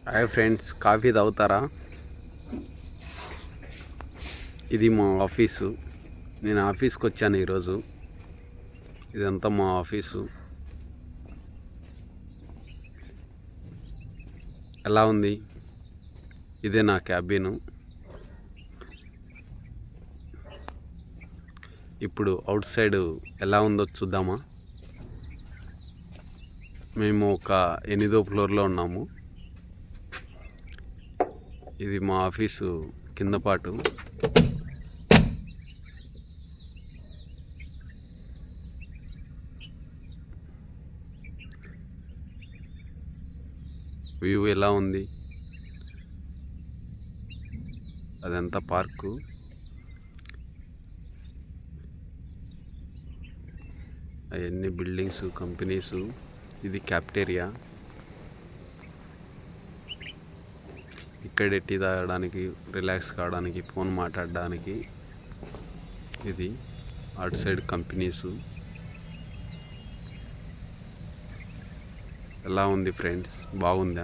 Hi friends, coffee తాగుతారా? ఇది మా ఆఫీసు. నేను ఆఫీస్కి వచ్చాను ఈరోజు. ఇదంతా మా ఆఫీసు. ఎలా ఉంది? ఇదే నా క్యాబిను. ఇప్పుడు అవుట్ సైడ్ ఎలా ఉందో చూద్దామా? మేము ఒక 8వ ఫ్లోర్లో ఉన్నాము. ఇది మా ఆఫీసు కింద పాటు. వ్యూ ఎలా ఉంది? అదంతా పార్కు. అవన్నీ బిల్డింగ్స్, కంపెనీసు. ఇది క్యాఫ్టేరియా. ఇక్కడే టీ తాగడానికి, రిలాక్స్ కావడానికి, ఫోన్ మాట్లాడడానికి. ఇది అటు సైడ్ కంపెనీసు. ఎలా ఉంది ఫ్రెండ్స్? బాగుందా?